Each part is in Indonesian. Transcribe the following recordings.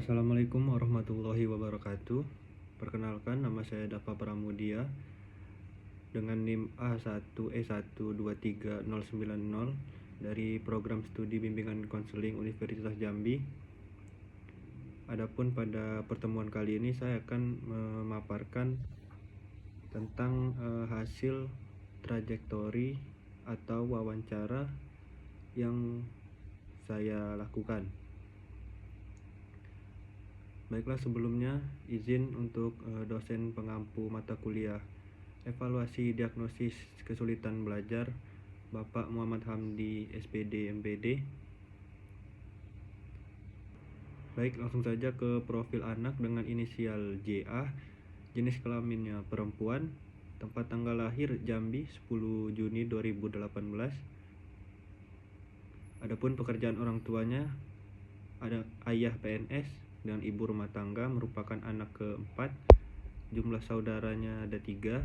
Assalamualaikum warahmatullahi wabarakatuh. Perkenalkan, nama saya Dava Pramudia dengan NIM A1E12390 dari Program Studi Bimbingan Konseling Universitas Jambi. Adapun pada pertemuan kali ini saya akan memaparkan tentang hasil trajektori atau wawancara yang saya lakukan. Baiklah, sebelumnya izin untuk dosen pengampu mata kuliah Evaluasi Diagnosis Kesulitan Belajar Bapak Muhammad Hamdi SPD MPD. Baik, langsung saja ke profil anak dengan inisial JA, jenis kelaminnya perempuan, tempat tanggal lahir Jambi 10 Juni 2018. Adapun pekerjaan orang tuanya, ada ayah PNS dan ibu rumah tangga, merupakan anak keempat. Jumlah saudaranya ada 3.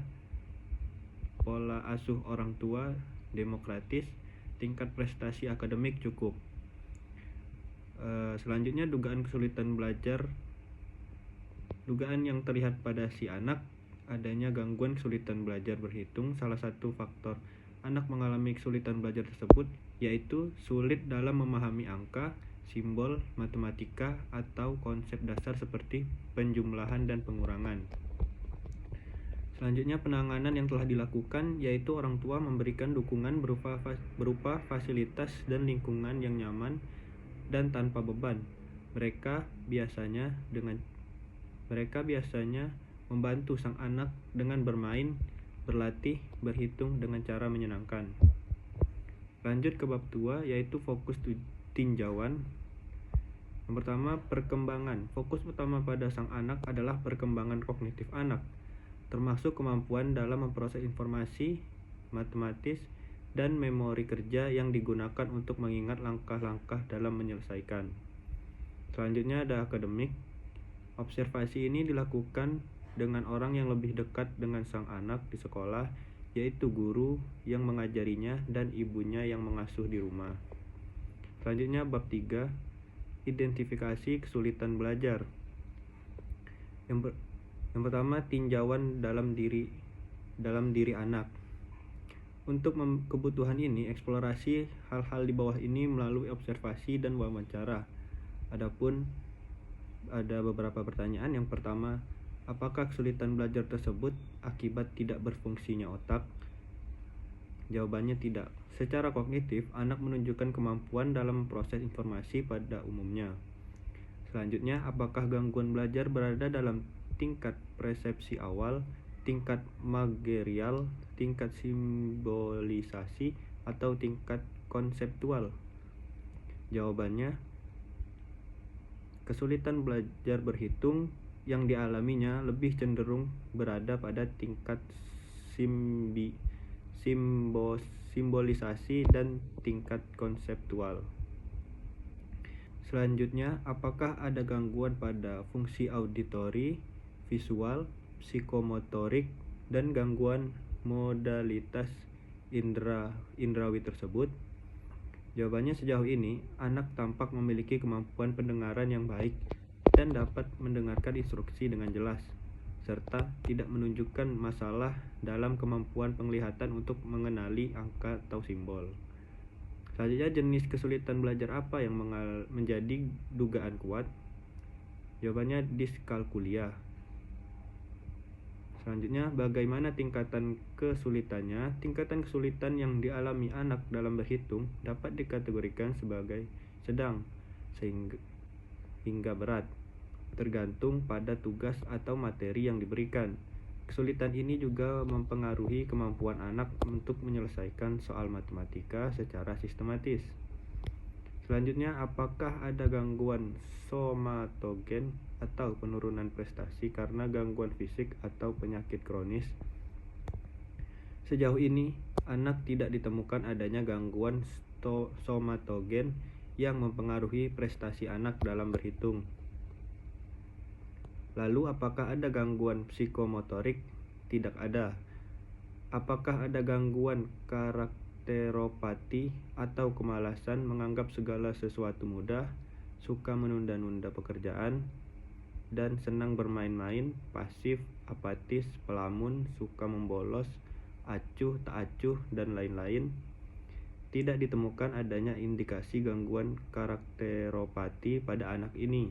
Pola asuh orang tua demokratis. Tingkat prestasi akademik cukup. Selanjutnya dugaan kesulitan belajar. Dugaan yang terlihat pada si anak adanya gangguan kesulitan belajar berhitung. Salah satu faktor anak mengalami kesulitan belajar tersebut yaitu sulit dalam memahami angka, simbol, matematika, atau konsep dasar seperti penjumlahan dan pengurangan. Selanjutnya, penanganan yang telah dilakukan yaitu orang tua memberikan dukungan berupa fasilitas dan lingkungan yang nyaman dan tanpa beban. Mereka biasanya membantu sang anak dengan bermain, berlatih, berhitung dengan cara menyenangkan. Lanjut ke bab 2 yaitu fokus tinjauan. Yang pertama, perkembangan. Fokus utama pada sang anak adalah perkembangan kognitif anak, termasuk kemampuan dalam memproses informasi, matematis, dan memori kerja yang digunakan untuk mengingat langkah-langkah dalam menyelesaikan. Selanjutnya ada akademik. Observasi ini dilakukan dengan orang yang lebih dekat dengan sang anak di sekolah, yaitu guru yang mengajarinya dan ibunya yang mengasuh di rumah. Selanjutnya bab 3, identifikasi kesulitan belajar. Yang pertama, tinjauan dalam diri anak. Untuk kebutuhan ini, eksplorasi hal-hal di bawah ini melalui observasi dan wawancara. Adapun ada beberapa pertanyaan. Yang pertama, apakah kesulitan belajar tersebut akibat tidak berfungsinya otak? Jawabannya tidak. Secara kognitif, anak menunjukkan kemampuan dalam proses informasi pada umumnya. Selanjutnya, apakah gangguan belajar berada dalam tingkat persepsi awal, tingkat managerial, tingkat simbolisasi, atau tingkat konseptual? Jawabannya, kesulitan belajar berhitung yang dialaminya lebih cenderung berada pada tingkat simbolisasi dan tingkat konseptual. Selanjutnya, apakah ada gangguan pada fungsi auditori, visual, psikomotorik, dan gangguan modalitas indrawi tersebut? Jawabannya, sejauh ini anak tampak memiliki kemampuan pendengaran yang baik dan dapat mendengarkan instruksi dengan jelas, serta tidak menunjukkan masalah dalam kemampuan penglihatan untuk mengenali angka atau simbol. Selanjutnya, jenis kesulitan belajar apa yang menjadi dugaan kuat? Jawabannya, diskalkulia. Selanjutnya, bagaimana tingkatan kesulitannya? Tingkatan kesulitan yang dialami anak dalam berhitung dapat dikategorikan sebagai sedang hingga berat, tergantung pada tugas atau materi yang diberikan. Kesulitan ini juga mempengaruhi kemampuan anak untuk menyelesaikan soal matematika secara sistematis. Selanjutnya, apakah ada gangguan somatogen atau penurunan prestasi karena gangguan fisik atau penyakit kronis? Sejauh ini, anak tidak ditemukan adanya gangguan somatogen yang mempengaruhi prestasi anak dalam berhitung. Lalu, apakah ada gangguan psikomotorik? Tidak ada. Apakah ada gangguan karakteropati atau kemalasan menganggap segala sesuatu mudah? suka menunda-nunda pekerjaan, dan senang bermain-main, pasif, apatis, pelamun, suka membolos, acuh, tak acuh, dan lain-lain. Tidak ditemukan adanya indikasi gangguan karakteropati pada anak ini.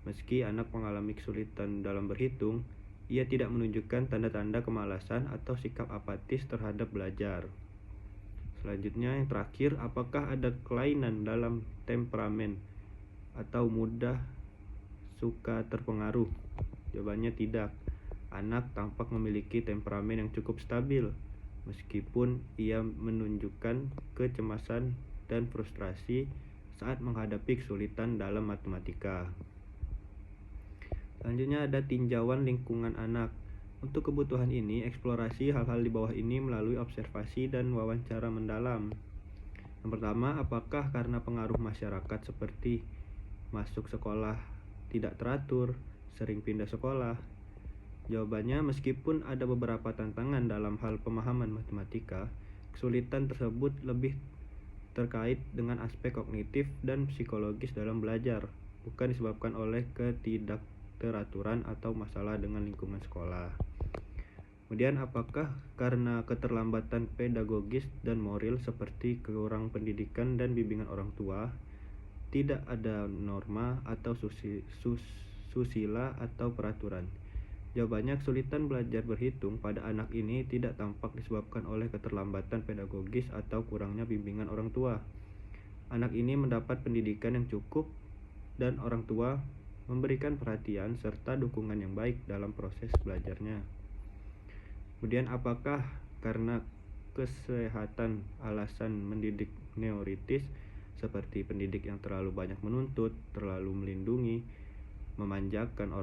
Meski anak mengalami kesulitan dalam berhitung, ia tidak menunjukkan tanda-tanda kemalasan atau sikap apatis terhadap belajar. Selanjutnya yang terakhir, apakah ada kelainan dalam temperamen atau mudah suka terpengaruh? Jawabannya tidak. Anak tampak memiliki temperamen yang cukup stabil, meskipun ia menunjukkan kecemasan dan frustrasi saat menghadapi kesulitan dalam matematika. Selanjutnya ada tinjauan lingkungan anak. Untuk kebutuhan ini, eksplorasi hal-hal di bawah ini melalui observasi dan wawancara mendalam. Yang pertama, apakah karena pengaruh masyarakat seperti masuk sekolah tidak teratur, sering pindah sekolah? Jawabannya, meskipun ada beberapa tantangan dalam hal pemahaman matematika, kesulitan tersebut lebih terkait dengan aspek kognitif dan psikologis dalam belajar, bukan disebabkan oleh ketidakteraturan atau masalah dengan lingkungan sekolah. Kemudian, apakah karena keterlambatan pedagogis dan moral seperti kurang pendidikan dan bimbingan orang tua, tidak ada norma atau susila atau peraturan? Jawabannya, kesulitan belajar berhitung pada anak ini tidak tampak disebabkan oleh keterlambatan pedagogis atau kurangnya bimbingan orang tua. Anak ini mendapat pendidikan yang cukup dan orang tua memberikan perhatian serta dukungan yang baik dalam proses belajarnya. Kemudian, apakah karena kesehatan alasan mendidik neoritis seperti pendidik yang terlalu banyak menuntut, terlalu melindungi, memanjakan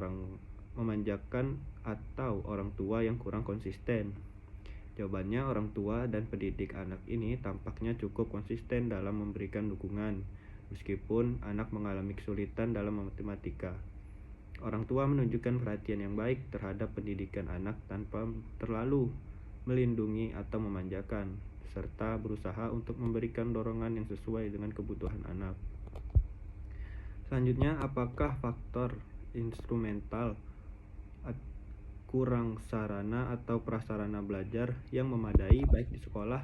atau orang tua yang kurang konsisten? Jawabannya, orang tua dan pendidik anak ini tampaknya cukup konsisten dalam memberikan dukungan, meskipun anak mengalami kesulitan dalam matematika. Orang tua menunjukkan perhatian yang baik terhadap pendidikan anak tanpa terlalu melindungi atau memanjakan, serta berusaha untuk memberikan dorongan yang sesuai dengan kebutuhan anak. Selanjutnya, apakah faktor instrumental, kurang sarana atau prasarana belajar yang memadai baik di sekolah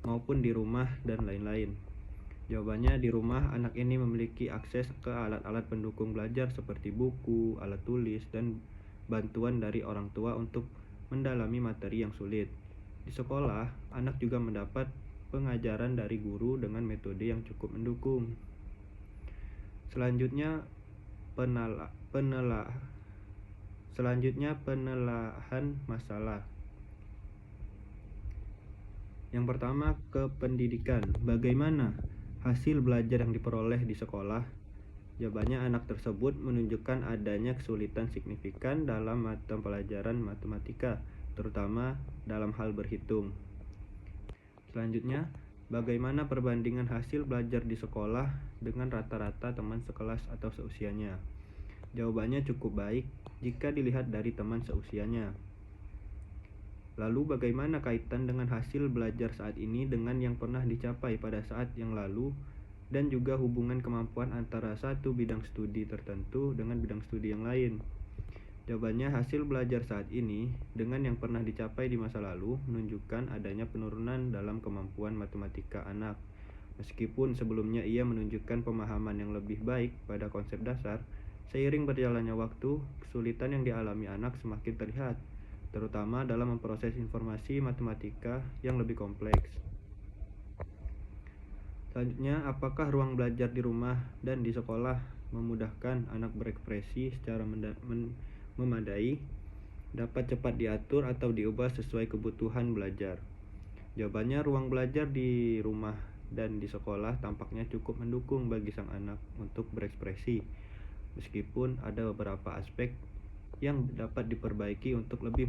maupun di rumah dan lain-lain? Jawabannya, di rumah anak ini memiliki akses ke alat-alat pendukung belajar seperti buku, alat tulis, dan bantuan dari orang tua untuk mendalami materi yang sulit. Di sekolah, anak juga mendapat pengajaran dari guru dengan metode yang cukup mendukung. Selanjutnya, penelahan masalah. Yang pertama, kependidikan. Bagaimana hasil belajar yang diperoleh di sekolah? Jawabannya, anak tersebut menunjukkan adanya kesulitan signifikan dalam mata pelajaran matematika, terutama dalam hal berhitung. Selanjutnya, bagaimana perbandingan hasil belajar di sekolah dengan rata-rata teman sekelas atau seusianya? Jawabannya cukup baik jika dilihat dari teman seusianya. Lalu, bagaimana kaitan dengan hasil belajar saat ini dengan yang pernah dicapai pada saat yang lalu, dan juga hubungan kemampuan antara satu bidang studi tertentu dengan bidang studi yang lain? Jawabannya, hasil belajar saat ini dengan yang pernah dicapai di masa lalu menunjukkan adanya penurunan dalam kemampuan matematika anak. Meskipun sebelumnya ia menunjukkan pemahaman yang lebih baik pada konsep dasar, seiring berjalannya waktu, kesulitan yang dialami anak semakin terlihat, terutama dalam memproses informasi matematika yang lebih kompleks. Selanjutnya, apakah ruang belajar di rumah dan di sekolah memudahkan anak berekspresi secara memadai, dapat cepat diatur atau diubah sesuai kebutuhan belajar? Jawabannya, ruang belajar di rumah dan di sekolah tampaknya cukup mendukung bagi sang anak untuk berekspresi, meskipun ada beberapa aspek yang dapat diperbaiki untuk lebih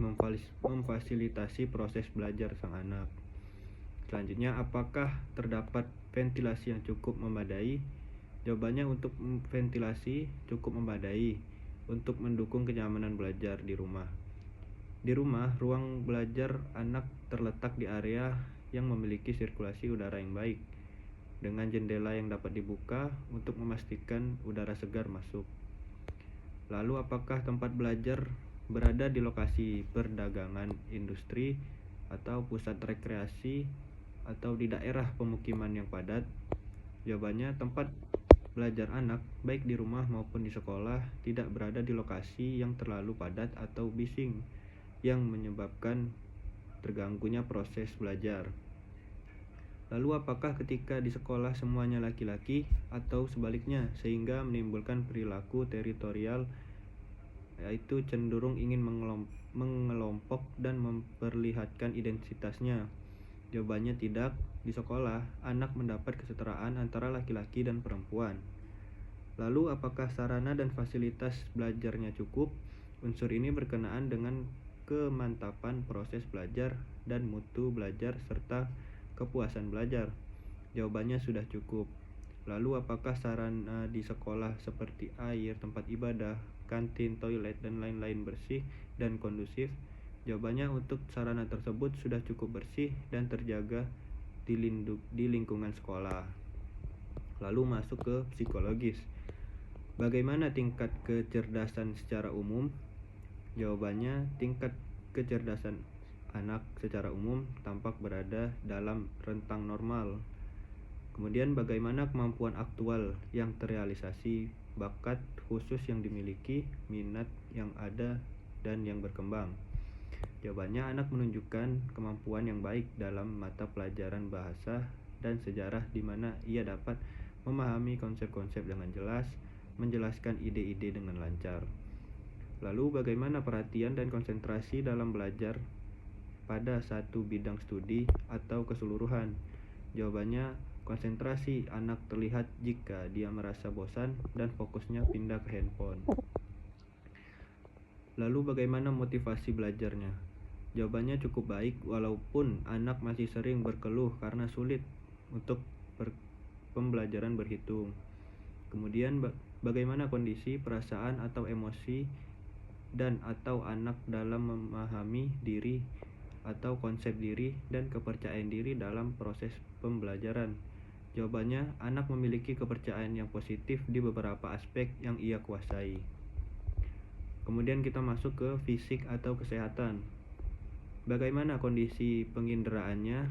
memfasilitasi proses belajar sang anak. Selanjutnya, apakah terdapat ventilasi yang cukup memadai? Jawabannya, untuk ventilasi cukup memadai untuk mendukung kenyamanan belajar di rumah. Di rumah, ruang belajar anak terletak di area yang memiliki sirkulasi udara yang baik. dengan jendela yang dapat dibuka untuk memastikan udara segar masuk. Lalu apakah tempat belajar berada di lokasi perdagangan, industri, atau pusat rekreasi, atau di daerah pemukiman yang padat? Jawabannya, tempat belajar anak, baik di rumah maupun di sekolah, tidak berada di lokasi yang terlalu padat atau bising, yang menyebabkan terganggunya proses belajar. Lalu apakah ketika di sekolah semuanya laki-laki, atau sebaliknya, sehingga menimbulkan perilaku teritorial, yaitu cenderung ingin mengelompok dan memperlihatkan identitasnya? Jawabannya tidak. Di sekolah, anak mendapat kesetaraan antara laki-laki dan perempuan. Lalu, apakah sarana dan fasilitas belajarnya cukup? Unsur ini berkenaan dengan kemantapan proses belajar dan mutu belajar serta kepuasan belajar. Jawabannya sudah cukup. Lalu, apakah sarana di sekolah seperti air, tempat ibadah, kantin, toilet, dan lain-lain bersih dan kondusif? Jawabannya, untuk sarana tersebut sudah cukup bersih dan terjaga di lingkungan sekolah. Lalu masuk ke psikologis. Bagaimana tingkat kecerdasan secara umum? Jawabannya, tingkat kecerdasan anak secara umum tampak berada dalam rentang normal. Kemudian bagaimana kemampuan aktual yang terrealisasi, bakat khusus yang dimiliki, minat yang ada dan yang berkembang? Jawabannya, anak menunjukkan kemampuan yang baik dalam mata pelajaran bahasa dan sejarah di mana ia dapat memahami konsep-konsep dengan jelas, menjelaskan ide-ide dengan lancar. Lalu bagaimana perhatian dan konsentrasi dalam belajar pada satu bidang studi atau keseluruhan? Jawabannya, konsentrasi anak terlihat jika dia merasa bosan dan fokusnya pindah ke handphone. Lalu bagaimana motivasi belajarnya? Jawabannya cukup baik, walaupun anak masih sering berkeluh karena sulit untuk pembelajaran berhitung. Kemudian bagaimana kondisi, perasaan, atau emosi dan atau anak dalam memahami diri atau konsep diri dan kepercayaan diri dalam proses pembelajaran? Jawabannya, anak memiliki kepercayaan yang positif di beberapa aspek yang ia kuasai. Kemudian kita masuk ke fisik atau kesehatan. Bagaimana kondisi penginderaannya?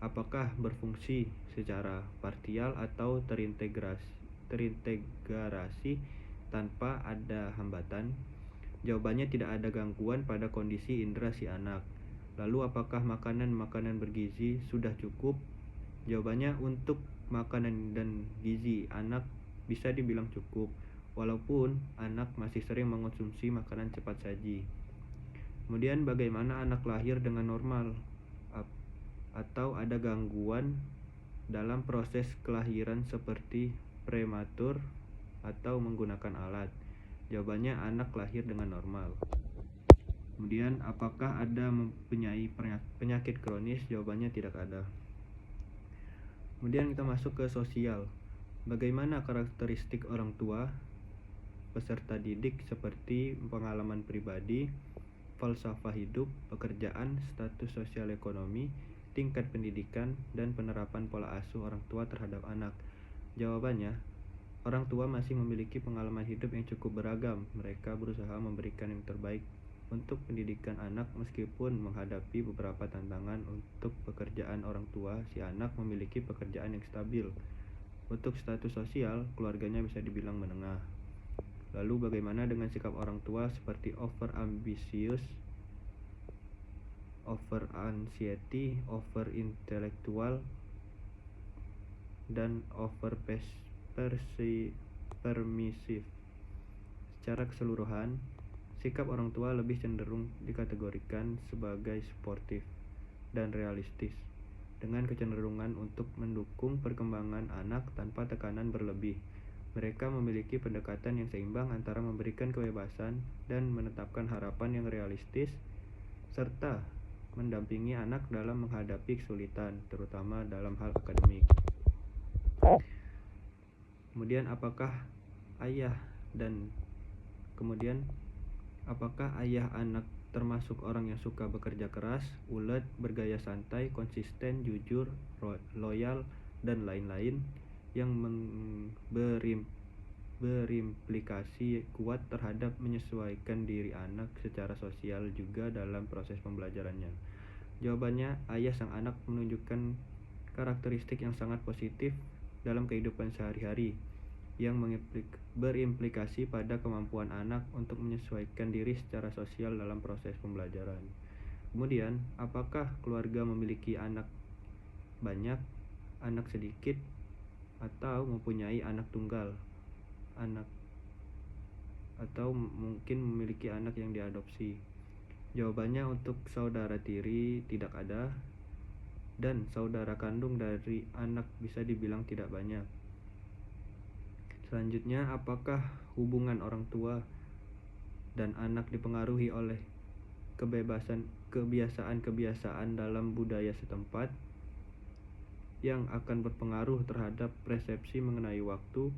Apakah berfungsi secara parsial atau terintegrasi tanpa ada hambatan? Jawabannya, tidak ada gangguan pada kondisi indera si anak. Lalu apakah makanan-makanan bergizi sudah cukup? Jawabannya, untuk makanan dan gizi anak bisa dibilang cukup, walaupun anak masih sering mengonsumsi makanan cepat saji. Kemudian bagaimana anak lahir dengan normal atau ada gangguan dalam proses kelahiran seperti prematur atau menggunakan alat? Jawabannya, anak lahir dengan normal. Kemudian apakah ada mempunyai penyakit kronis? Jawabannya tidak ada. Kemudian kita masuk ke sosial. Bagaimana karakteristik orang tua, peserta didik seperti pengalaman pribadi, falsafah hidup, pekerjaan, status sosial ekonomi, tingkat pendidikan, dan penerapan pola asuh orang tua terhadap anak? Jawabannya, orang tua masih memiliki pengalaman hidup yang cukup beragam. Mereka berusaha memberikan yang terbaik untuk pendidikan anak meskipun menghadapi beberapa tantangan. Untuk pekerjaan orang tua, si anak memiliki pekerjaan yang stabil. Untuk status sosial, keluarganya bisa dibilang menengah. Lalu bagaimana dengan sikap orang tua seperti over ambisius, over anxiety, over intelektual, dan over permisif? Secara keseluruhan, sikap orang tua lebih cenderung dikategorikan sebagai sportif dan realistis, dengan kecenderungan untuk mendukung perkembangan anak tanpa tekanan berlebih. Mereka memiliki pendekatan yang seimbang antara memberikan kebebasan dan menetapkan harapan yang realistis, serta mendampingi anak dalam menghadapi kesulitan, terutama dalam hal akademik. Kemudian apakah ayah anak termasuk orang yang suka bekerja keras, ulet, bergaya santai, konsisten, jujur, loyal, dan lain-lain yang berimplikasi kuat terhadap menyesuaikan diri anak secara sosial juga dalam proses pembelajarannya. Jawabannya, ayah sang anak menunjukkan karakteristik yang sangat positif dalam kehidupan sehari-hari yang berimplikasi pada kemampuan anak untuk menyesuaikan diri secara sosial dalam proses pembelajaran. Kemudian, apakah keluarga memiliki anak banyak, anak sedikit, atau mempunyai anak tunggal, atau mungkin memiliki anak yang diadopsi? Jawabannya, untuk saudara tiri tidak ada, dan saudara kandung dari anak bisa dibilang tidak banyak. Selanjutnya, apakah hubungan orang tua dan anak dipengaruhi oleh kebiasaan-kebiasaan dalam budaya setempat yang akan berpengaruh terhadap persepsi mengenai waktu,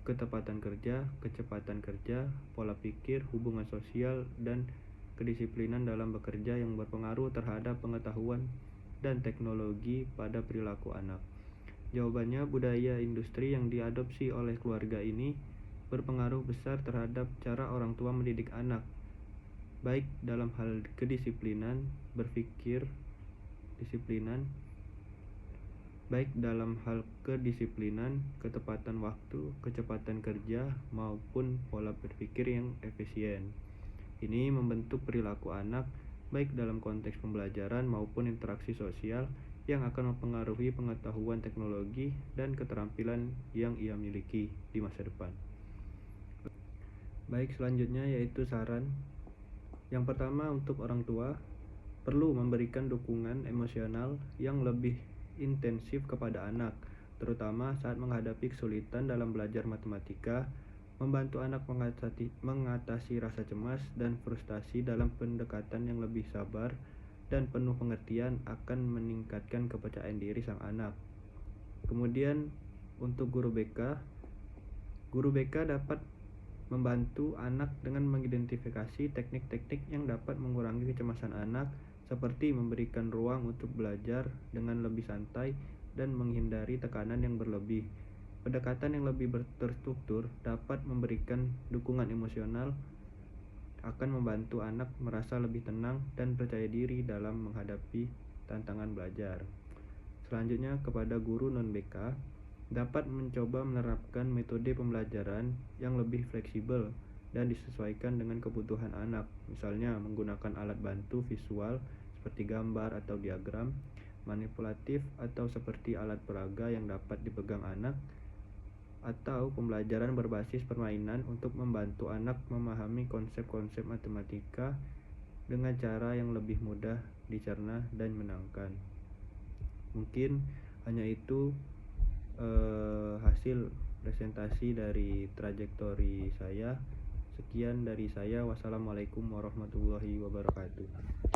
ketepatan kerja, kecepatan kerja, pola pikir, hubungan sosial, dan kedisiplinan dalam bekerja yang berpengaruh terhadap pengetahuan dan teknologi pada perilaku anak? Jawabannya, budaya industri yang diadopsi oleh keluarga ini berpengaruh besar terhadap cara orang tua mendidik anak, baik dalam hal kedisiplinan, ketepatan waktu, kecepatan kerja, maupun pola berpikir yang efisien. Ini membentuk perilaku anak, baik dalam konteks pembelajaran maupun interaksi sosial, yang akan mempengaruhi pengetahuan teknologi dan keterampilan yang ia miliki di masa depan. Baik, selanjutnya yaitu saran. Yang pertama, untuk orang tua perlu memberikan dukungan emosional yang lebih intensif kepada anak, terutama saat menghadapi kesulitan dalam belajar matematika, membantu anak mengatasi rasa cemas dan frustasi dalam pendekatan yang lebih sabar dan penuh pengertian akan meningkatkan kepercayaan diri sang anak. Kemudian untuk guru BK dapat membantu anak dengan mengidentifikasi teknik-teknik yang dapat mengurangi kecemasan anak, seperti memberikan ruang untuk belajar dengan lebih santai dan menghindari tekanan yang berlebih. Pendekatan yang lebih terstruktur dapat memberikan dukungan emosional akan membantu anak merasa lebih tenang dan percaya diri dalam menghadapi tantangan belajar. Selanjutnya, kepada guru non-BK dapat mencoba menerapkan metode pembelajaran yang lebih fleksibel dan disesuaikan dengan kebutuhan anak, misalnya menggunakan alat bantu visual seperti gambar atau diagram, manipulatif atau seperti alat peraga yang dapat dipegang anak, atau pembelajaran berbasis permainan untuk membantu anak memahami konsep-konsep matematika dengan cara yang lebih mudah dicerna dan menyenangkan. Mungkin hanya itu hasil presentasi dari trajektori saya. Sekian dari saya. Wassalamualaikum warahmatullahi wabarakatuh.